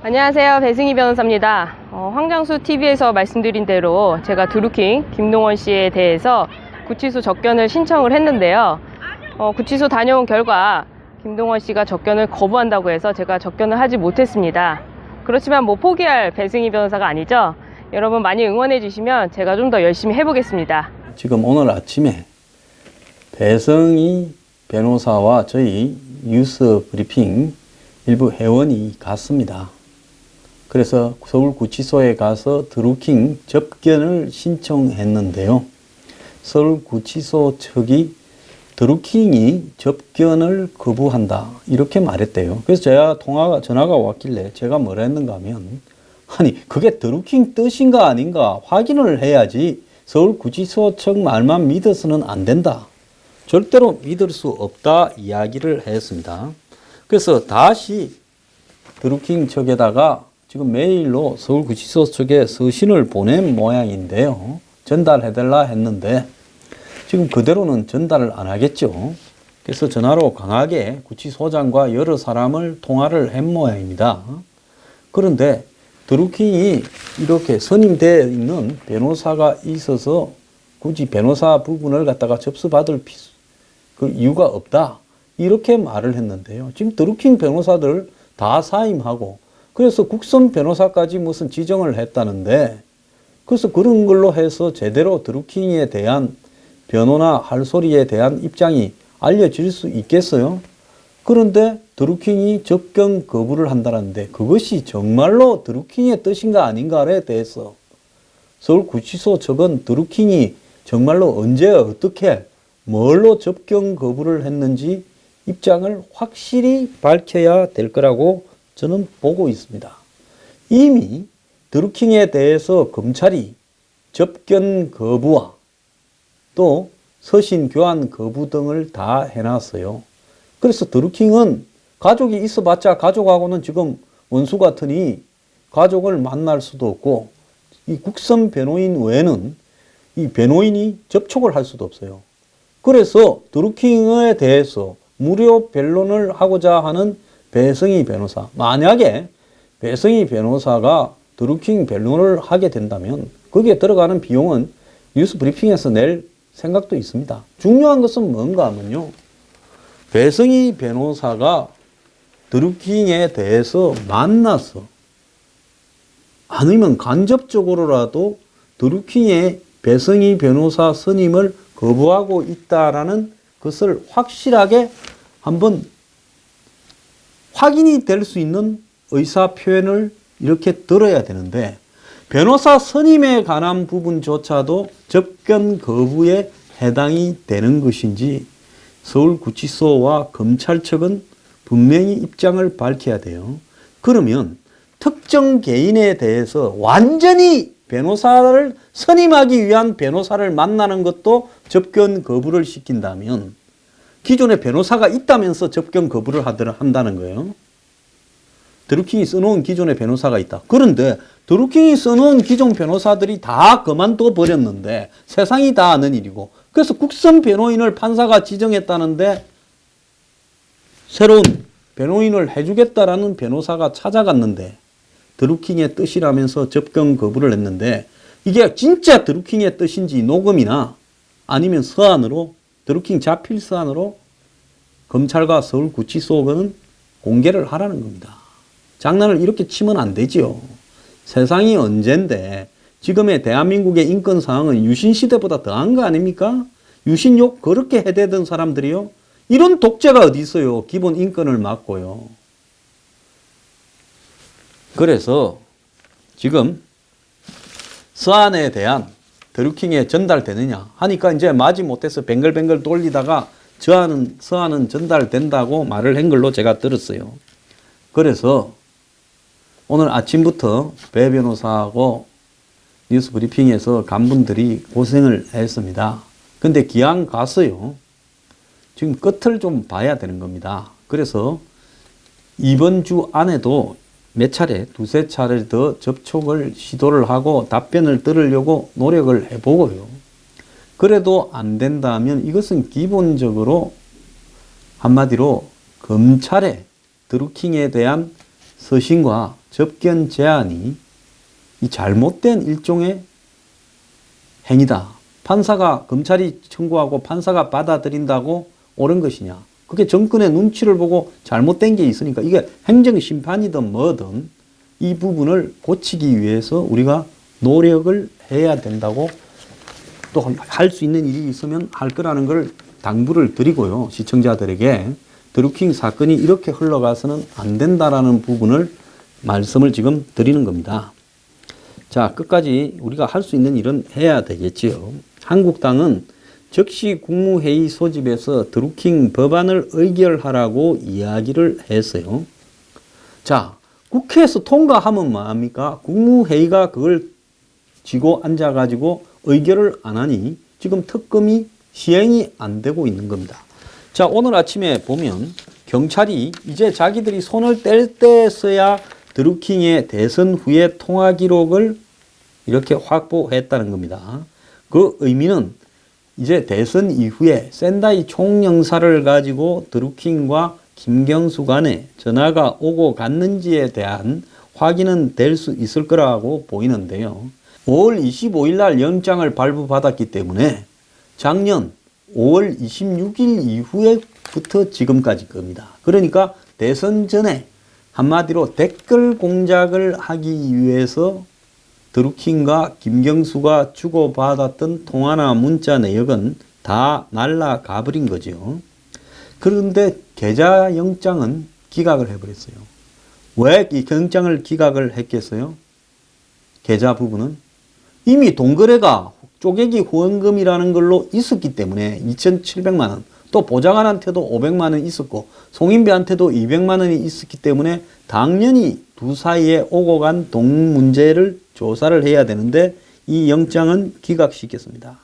안녕하세요. 배승희 변호사입니다. 황장수 TV에서 말씀드린 대로 제가 드루킹 김동원 씨에 대해서 구치소 접견을 신청을 했는데요. 구치소 다녀온 결과 김동원 씨가 접견을 거부한다고 해서 제가 접견을 하지 못했습니다. 그렇지만 뭐 포기할 배승희 변호사가 아니죠. 여러분 많이 응원해 주시면 제가 좀 더 열심히 해보겠습니다. 지금 오늘 아침에 배승희 변호사와 저희 뉴스 브리핑 일부 회원이 갔습니다. 그래서 서울구치소에 가서 드루킹 접견을 신청했는데요. 서울구치소 측이 드루킹이 접견을 거부한다 이렇게 말했대요. 그래서 제가 전화가 왔길래 제가 뭐라 했는가 하면, 아니 그게 드루킹 뜻인가 아닌가 확인을 해야지 서울구치소 측 말만 믿어서는 안 된다, 절대로 믿을 수 없다 이야기를 했습니다. 그래서 다시 드루킹 측에다가 지금 메일로 서울구치소 측에 서신을 보낸 모양인데요. 전달해달라 했는데 지금 그대로는 전달을 안 하겠죠. 그래서 전화로 강하게 구치소장과 여러 사람을 통화를 한 모양입니다. 그런데 드루킹이 이렇게 선임되어 있는 변호사가 있어서 굳이 변호사 부분을 갖다가 접수받을 그 이유가 없다 이렇게 말을 했는데요. 지금 드루킹 변호사들 다 사임하고 그래서 국선 변호사까지 무슨 지정을 했다는데, 그래서 그런 걸로 해서 제대로 드루킹에 대한 변호나 할 소리에 대한 입장이 알려질 수 있겠어요? 그런데 드루킹이 접견 거부를 한다는데 그것이 정말로 드루킹의 뜻인가 아닌가에 대해서 서울구치소 측은 드루킹이 정말로 언제 어떻게 뭘로 접견 거부를 했는지 입장을 확실히 밝혀야 될 거라고 저는 보고 있습니다. 이미 드루킹에 대해서 검찰이 접견 거부와 또 서신 교환 거부 등을 다 해놨어요. 그래서 드루킹은 가족이 있어봤자 가족하고는 지금 원수 같으니 가족을 만날 수도 없고, 이 국선 변호인 외에는 이 변호인이 접촉을 할 수도 없어요. 그래서 드루킹에 대해서 무료 변론을 하고자 하는 배승희 변호사, 만약에 배승희 변호사가 드루킹 변론을 하게 된다면 거기에 들어가는 비용은 뉴스 브리핑에서 낼 생각도 있습니다. 중요한 것은 뭔가 하면요, 배승희 변호사가 드루킹에 대해서 만나서 아니면 간접적으로라도 드루킹의 배승희 변호사 선임을 거부하고 있다라는 것을 확실하게 한번 확인이 될 수 있는 의사 표현을 이렇게 들어야 되는데, 변호사 선임에 관한 부분조차도 접견 거부에 해당이 되는 것인지 서울구치소와 검찰 측은 분명히 입장을 밝혀야 돼요. 그러면 특정 개인에 대해서 완전히 변호사를 선임하기 위한 변호사를 만나는 것도 접견 거부를 시킨다면 기존에 변호사가 있다면서 접견 거부를 한다는 거예요. 드루킹이 써놓은 기존의 변호사가 있다. 그런데 드루킹이 써놓은 기존 변호사들이 다 그만둬 버렸는데 세상이 다 아는 일이고, 그래서 국선 변호인을 판사가 지정했다는데 새로운 변호인을 해주겠다라는 변호사가 찾아갔는데 드루킹의 뜻이라면서 접견 거부를 했는데, 이게 진짜 드루킹의 뜻인지 녹음이나 아니면 서한으로, 드루킹 자필 서한으로 검찰과 서울구치소는 공개를 하라는 겁니다. 장난을 이렇게 치면 안 되죠. 세상이 언젠데 지금의 대한민국의 인권 상황은 유신시대보다 더한 거 아닙니까? 유신욕 그렇게 해대던 사람들이요, 이런 독재가 어디 있어요. 기본 인권을 막고요. 그래서 지금 서한에 대한 드루킹에 전달되느냐 하니까 이제 마지못해서 뱅글뱅글 돌리다가 서한은 전달된다고 말을 한 걸로 제가 들었어요. 그래서 오늘 아침부터 배 변호사하고 뉴스 브리핑에서 간 분들이 고생을 했습니다. 근데 기왕 갔어요, 지금 끝을 좀 봐야 되는 겁니다. 그래서 이번 주 안에도 몇 차례, 두세 차례 더 접촉을 시도를 하고 답변을 들으려고 노력을 해보고요. 그래도 안 된다면 이것은 기본적으로 한마디로 검찰의 드루킹에 대한 서신과 접견 제한이 이 잘못된 일종의 행위다. 판사가, 검찰이 청구하고 판사가 받아들인다고 옳은 것이냐. 그게 정권의 눈치를 보고 잘못된 게 있으니까 이게 행정심판이든 뭐든 이 부분을 고치기 위해서 우리가 노력을 해야 된다고, 또 할 수 있는 일이 있으면 할 거라는 걸 당부를 드리고요. 시청자들에게 드루킹 사건이 이렇게 흘러가서는 안 된다라는 부분을 말씀을 지금 드리는 겁니다. 자, 끝까지 우리가 할 수 있는 일은 해야 되겠지요. 한국당은 즉시 국무회의 소집해서 드루킹 법안을 의결하라고 이야기를 했어요. 자, 국회에서 통과하면 뭐합니까? 국무회의가 그걸 쥐고 앉아가지고 의결을 안 하니 지금 특검이 시행이 안 되고 있는 겁니다. 자, 오늘 아침에 보면 경찰이 이제 자기들이 손을 뗄 때서야 드루킹의 대선 후의 통화 기록을 이렇게 확보했다는 겁니다. 그 의미는 이제 대선 이후에 샌다이 총영사를 가지고 드루킹과 김경수 간에 전화가 오고 갔는지에 대한 확인은 될 수 있을 거라고 보이는데요. 5월 25일 날 영장을 발부받았기 때문에 작년 5월 26일 이후에부터 지금까지 겁니다. 그러니까 대선 전에 한마디로 댓글 공작을 하기 위해서 드루킹과 김경수가 주고받았던 통화나 문자 내역은 다 날아가 버린 거죠. 그런데 계좌 영장은 기각을 해버렸어요. 왜 이 영장을 기각을 했겠어요? 계좌 부분은 이미 동거래가 쪼개기 후원금이라는 걸로 있었기 때문에 2,700만 원, 또 보좌관한테도 500만 원 있었고 송인배한테도 200만 원이 있었기 때문에 당연히 두 사이에 오고 간 돈 문제를 조사를 해야 되는데 이 영장은 기각시켰습니다.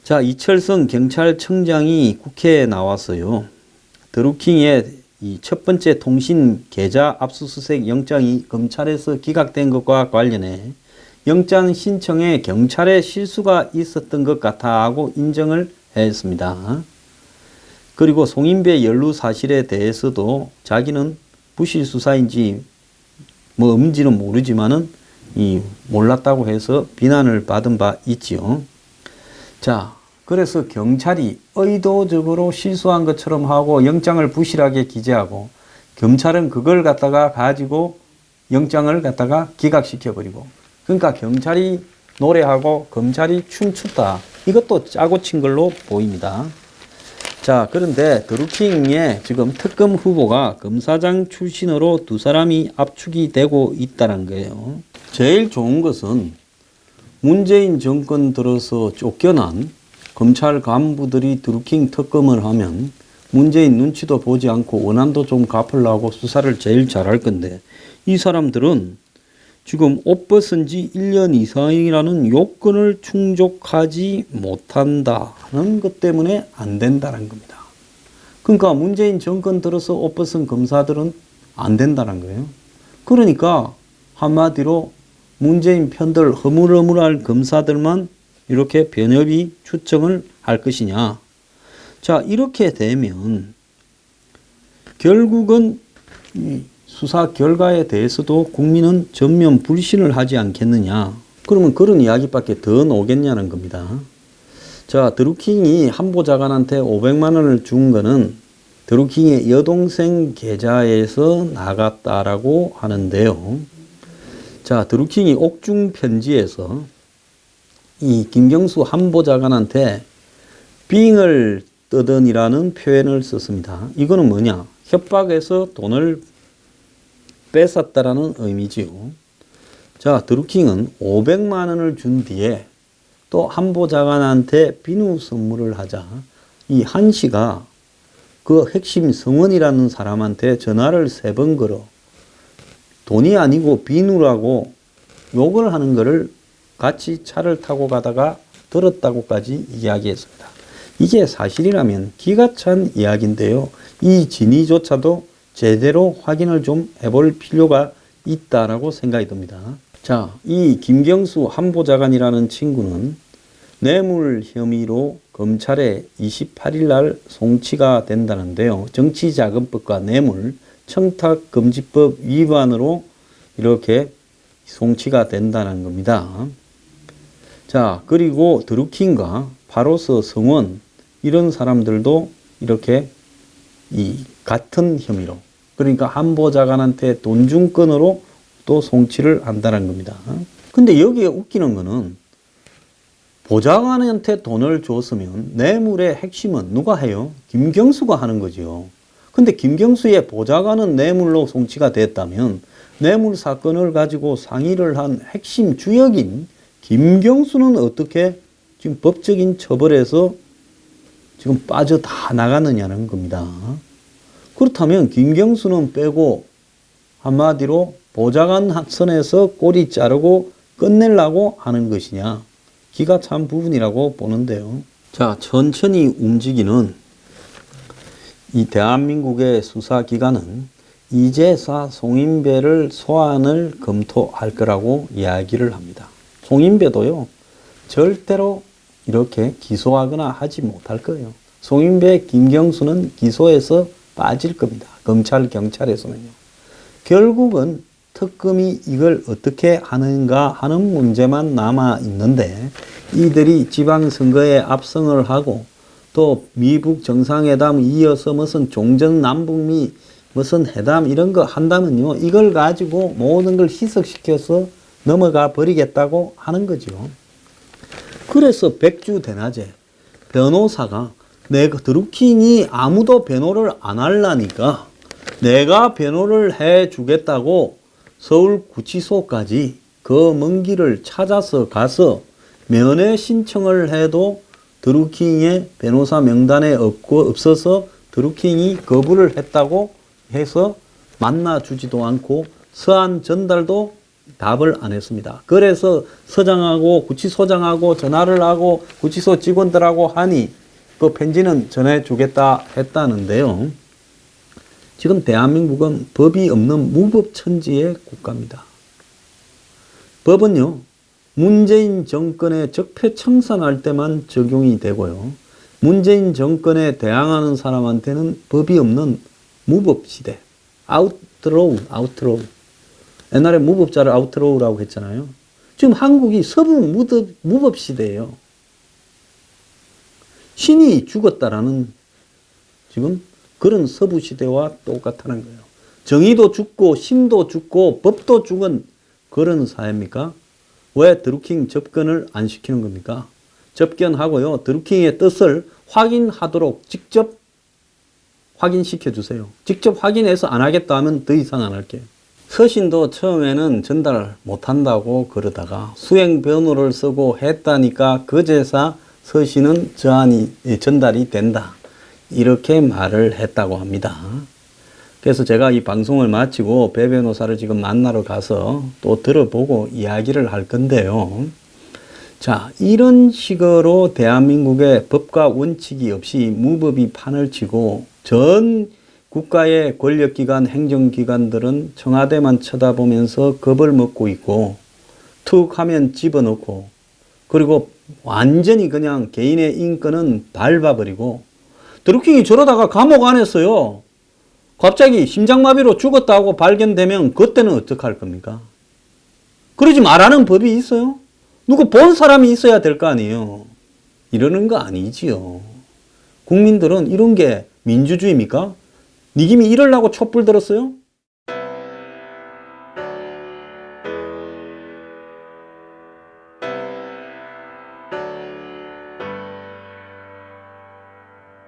자, 이철성 경찰청장이 국회에 나왔어요. 드루킹의 이 첫 번째 통신 계좌 압수수색 영장이 검찰에서 기각된 것과 관련해 영장 신청에 경찰의 실수가 있었던 것 같아 하고 인정을 했습니다. 그리고 송인배 연루 사실에 대해서도 자기는 부실 수사인지 뭐 뭔지는 모르지만은 몰랐다고 해서 비난을 받은 바 있지요. 자, 그래서 경찰이 의도적으로 실수한 것처럼 하고 영장을 부실하게 기재하고 검찰은 그걸 갖다가 가지고 영장을 갖다가 기각시켜버리고, 그러니까 경찰이 노래하고 검찰이 춤췄다. 이것도 짜고 친 걸로 보입니다. 자, 그런데 드루킹의 지금 특검 후보가 검사장 출신으로 두 사람이 압축이 되고 있다는 거예요. 제일 좋은 것은 문재인 정권 들어서 쫓겨난 검찰 간부들이 드루킹 특검을 하면 문재인 눈치도 보지 않고 원한도 좀 갚으려고 수사를 제일 잘할 건데, 이 사람들은 지금 옷 벗은 지 1년 이상이라는 요건을 충족하지 못한다는 것 때문에 안 된다는 겁니다. 그러니까 문재인 정권 들어서 옷 벗은 검사들은 안 된다는 거예요. 그러니까 한마디로 문재인 편들 허물허물할 검사들만 이렇게 변협이 추청을 할 것이냐. 자, 이렇게 되면 결국은 이 수사 결과에 대해서도 국민은 전면 불신을 하지 않겠느냐. 그러면 그런 이야기밖에 더 나오겠냐는 겁니다. 자, 드루킹이 한보좌관한테 500만 원을 준 거는 드루킹의 여동생 계좌에서 나갔다라고 하는데요. 자, 드루킹이 옥중 편지에서 이 김경수 한보좌관한테 빙을 뜨던이라는 표현을 썼습니다. 이거는 뭐냐? 협박해서 돈을 뺏었다라는 의미지요. 자, 드루킹은 500만 원을 준 뒤에 또 한보좌관한테 비누 선물을 하자 이 한 씨가 그 핵심 성원이라는 사람한테 전화를 3번 걸어 돈이 아니고 비누라고 욕을 하는 거를 같이 차를 타고 가다가 들었다고까지 이야기했습니다. 이게 사실이라면 기가 찬 이야기인데요. 이 진위조차도 제대로 확인을 좀 해볼 필요가 있다라고 생각이 듭니다. 자, 이 김경수 한보좌관이라는 친구는 뇌물 혐의로 검찰에 28일 날 송치가 된다는데요. 정치자금법과 뇌물 청탁금지법 위반으로 이렇게 송치가 된다는 겁니다. 자, 그리고 드루킹과 바로스 성원 이런 사람들도 이렇게 이 같은 혐의로, 그러니까 한 보좌관한테 돈 준 건으로 또 송치를 한다는 겁니다. 근데 여기에 웃기는 거는 보좌관한테 돈을 줬으면 뇌물의 핵심은 누가 해요? 김경수가 하는 거죠. 근데 김경수의 보좌관은 뇌물로 송치가 됐다면 뇌물 사건을 가지고 상의를 한 핵심 주역인 김경수는 어떻게 지금 법적인 처벌에서 지금 빠져 다 나가느냐는 겁니다. 그렇다면 김경수는 빼고 한마디로 보좌관 선에서 꼬리 자르고 끝내려고 하는 것이냐, 기가 찬 부분이라고 보는데요. 자, 천천히 움직이는 이 대한민국의 수사기관은 이재사 송인배를 소환을 검토할 거라고 이야기를 합니다. 송인배도요, 절대로 이렇게 기소하거나 하지 못할 거예요. 송인배, 김경수는 기소에서 빠질 겁니다. 검찰, 경찰에서는요. 결국은 특검이 이걸 어떻게 하는가 하는 문제만 남아 있는데, 이들이 지방선거에 압승을 하고 또 미북 정상회담 이어서 무슨 종전 남북미 무슨 회담 이런 거 한다면요, 이걸 가지고 모든 걸 희석시켜서 넘어가 버리겠다고 하는 거죠. 그래서 백주대낮에 변호사가 내가 드루킹이 아무도 변호를 안 하려니까 내가 변호를 해 주겠다고 서울구치소까지 그 먼 길을 찾아서 가서 면회 신청을 해도 드루킹의 변호사 명단에 없어서 드루킹이 거부를 했다고 해서 만나주지도 않고 서한 전달도 답을 안 했습니다. 그래서 서장하고 구치소장하고 전화를 하고 구치소 직원들하고 하니 그 편지는 전해주겠다 했다는데요. 지금 대한민국은 법이 없는 무법천지의 국가입니다. 법은요, 문재인 정권에 적폐청산할 때만 적용이 되고요, 문재인 정권에 대항하는 사람한테는 법이 없는 무법시대, 아웃로우. 옛날에 무법자를 아웃로우라고 했잖아요. 지금 한국이 서부 무법시대예요. 신이 죽었다라는 지금 그런 서부시대와 똑같다는 거예요. 정의도 죽고 신도 죽고 법도 죽은 그런 사회입니까? 왜 드루킹 접견을 안 시키는 겁니까? 접견하고요, 드루킹의 뜻을 확인하도록 직접 확인시켜 주세요. 직접 확인해서 안 하겠다 하면 더 이상 안 할게요. 서신도 처음에는 전달 못한다고 그러다가 수행 변호를 쓰고 했다니까 그제서 서신은 전달이 된다, 이렇게 말을 했다고 합니다. 그래서 제가 이 방송을 마치고 배 변호사를 지금 만나러 가서 또 들어보고 이야기를 할 건데요. 자, 이런 식으로 대한민국의 법과 원칙이 없이 무법이 판을 치고 전 국가의 권력기관, 행정기관들은 청와대만 쳐다보면서 겁을 먹고 있고 툭 하면 집어넣고, 그리고 완전히 그냥 개인의 인권은 밟아버리고, 드루킹이 저러다가 감옥 안에서요, 갑자기 심장마비로 죽었다고 발견되면 그때는 어떡할 겁니까? 그러지 말라는 법이 있어요? 누구 본 사람이 있어야 될 거 아니에요. 이러는 거 아니지요. 국민들은 이런 게 민주주의입니까? 니김이 이러려고 촛불 들었어요?